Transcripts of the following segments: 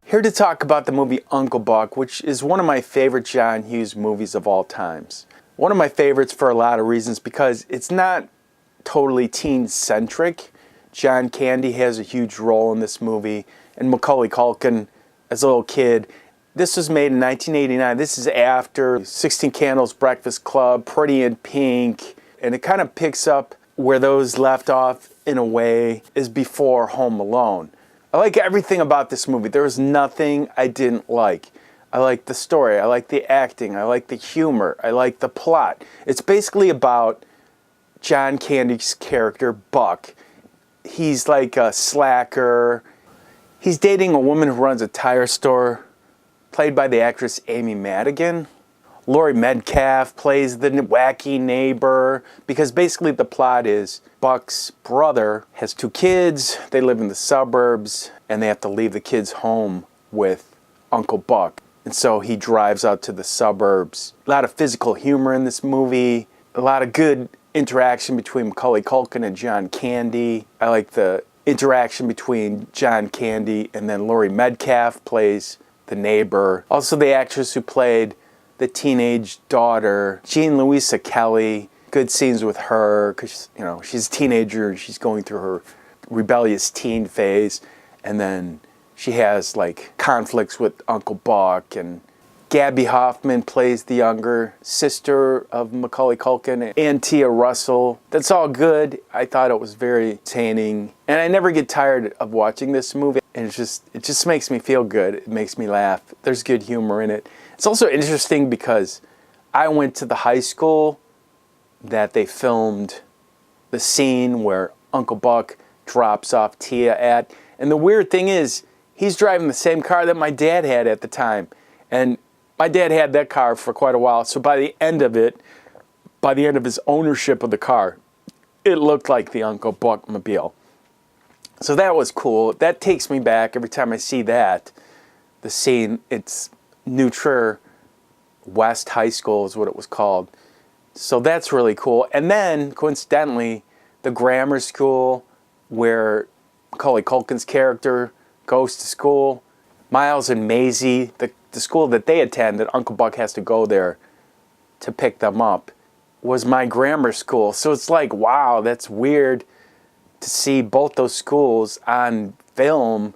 Here to talk about the movie Uncle Buck, which is one of my favorite John Hughes movies of all times. One of my favorites for a lot of reasons because it's not totally teen-centric. John Candy has a huge role in this movie, and Macaulay Culkin as a little kid. This was made in 1989. This is after 16 Candles, Breakfast Club, Pretty in Pink, and it kind of picks up where those left off in a way is before Home Alone. I like everything about this movie. There was nothing I didn't like. I like the story, I like the acting, I like the humor, I like the plot. It's basically about John Candy's character, Buck. He's like a slacker. He's dating a woman who runs a tire store, played by the actress Amy Madigan. Laurie Metcalf plays the wacky neighbor, because basically the plot is Buck's brother has 2 kids, they live in the suburbs, and they have to leave the kids home with Uncle Buck. And so he drives out to the suburbs. A lot of physical humor in this movie, a lot of good interaction between Macaulay Culkin and John Candy. I like the interaction between John Candy and then Laurie Metcalf plays the neighbor. Also the actress who played the teenage daughter, Louisa Kelly. Good scenes with her because she's a teenager. She's going through her rebellious teen phase, and then she has like conflicts with Uncle Buck. And Gaby Hoffmann plays the younger sister of Macaulay Culkin, and Tia Russell. That's all good. I thought it was very entertaining, and I never get tired of watching this movie. And it just makes me feel good. It makes me laugh. There's good humor in it. It's also interesting because I went to the high school that they filmed the scene where Uncle Buck drops off Tia at. And the weird thing is, he's driving the same car that my dad had at the time. And my dad had that car for quite a while. So by the end of his ownership of the car, it looked like the Uncle Buck mobile. So that was cool. That takes me back every time I see that. The scene, it's New Trier West High School is what it was called. So that's really cool. And then, coincidentally, the grammar school where Macaulay Culkin's character goes to school, Miles and Maisie, the school that they attend, that Uncle Buck has to go there to pick them up, was my grammar school. So it's like, wow, that's weird to see both those schools on film.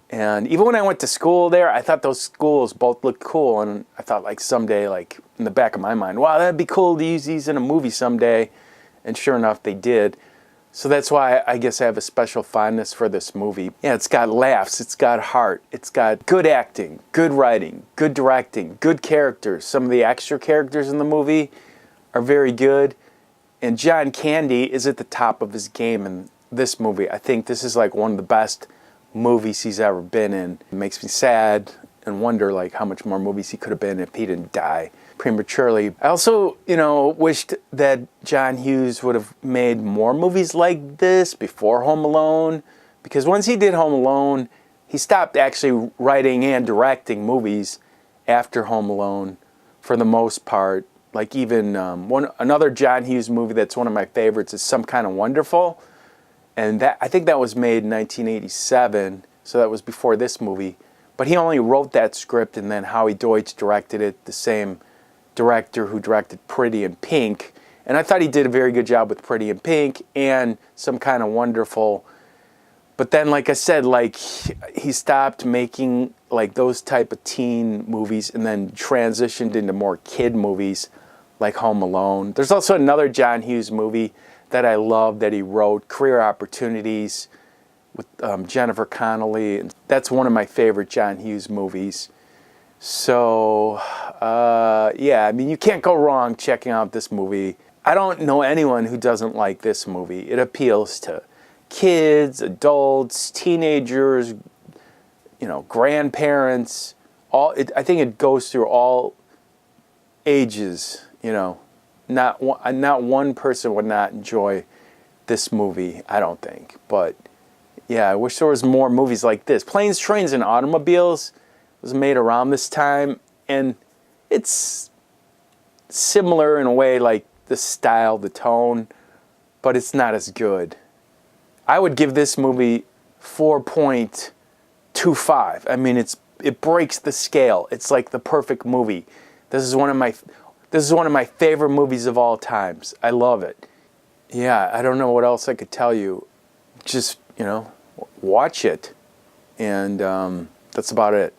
And even when I went to school there, I thought those schools both looked cool. And I thought like someday, like in the back of my mind, wow, that'd be cool to use these in a movie someday. And sure enough, they did. So that's why I guess I have a special fondness for this movie. Yeah, it's got laughs, it's got heart, it's got good acting, good writing, good directing, good characters. Some of the extra characters in the movie are very good. And John Candy is at the top of his game in this movie. I think this is like one of the best movies he's ever been in. It makes me sad and wonder like how much more movies he could have been if he didn't die prematurely. I also, wished that John Hughes would have made more movies like this before Home Alone, because once he did Home Alone, he stopped actually writing and directing movies after Home Alone for the most part. Like even another John Hughes movie that's one of my favorites is Some Kind of Wonderful. And I think that was made in 1987, so that was before this movie. But he only wrote that script, and then Howie Deutsch directed it, the same director who directed Pretty in Pink. And I thought he did a very good job with Pretty in Pink and Some Kind of Wonderful. But then, like I said, like he stopped making like those type of teen movies and then transitioned into more kid movies like Home Alone. There's also another John Hughes movie that I love that he wrote, Career Opportunities, with Jennifer Connelly. And that's one of my favorite John Hughes movies. So, yeah, I mean, you can't go wrong checking out this movie. I don't know anyone who doesn't like this movie. It appeals to kids, adults, teenagers, grandparents. I think it goes through all ages, Not one person would not enjoy this movie, I don't think. But yeah, I wish there was more movies like this. Planes, Trains, and Automobiles was made around this time, and it's similar in a way, like the style, the tone, but it's not as good. I would give this movie 4.5 2.5. I mean, it breaks the scale. It's like the perfect movie. This is one of my favorite movies of all times. I love it. Yeah, I don't know what else I could tell you. Just, watch it. And that's about it.